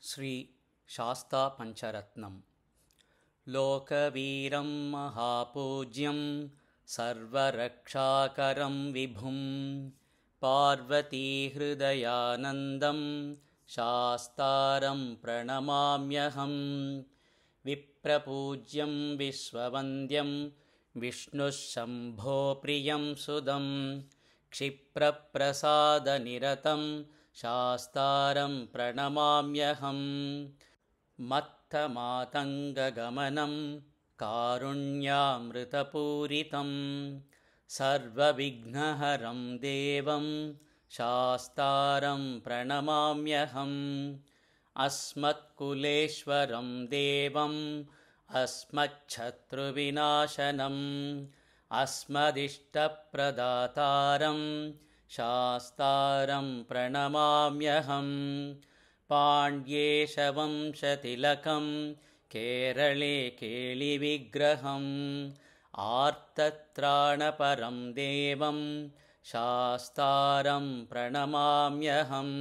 श्री शास्ता पंचरत्नम् लोकवीरं महापूज्यं सर्वरक्षाकरं विभुं पार्वतीहृदयानन्दं शास्तारं प्रणमाम्यहं विप्रपूज्यं विश्ववन्द्यं विष्णुः शम्भो प्रियं सुदं क्षिप्रप्रसादनिरतं शास्तारं प्रणमाम्यहं मत्तमातङ्गगमनं कारुण्यामृतपूरितं सर्वविघ्नहरं देवं शास्तारं प्रणमाम्यहम् अस्मत्कुलेश्वरं देवम् अस्मच्छत्रुविनाशनम् अस्मदिष्टप्रदातारं शास्तारं प्रणमाम्यहम् पाण्ड्येशवंशतिलकं केरळे केळिविग्रहम् आर्तत्राणपरं देवं शास्तारं प्रणमाम्यहम्।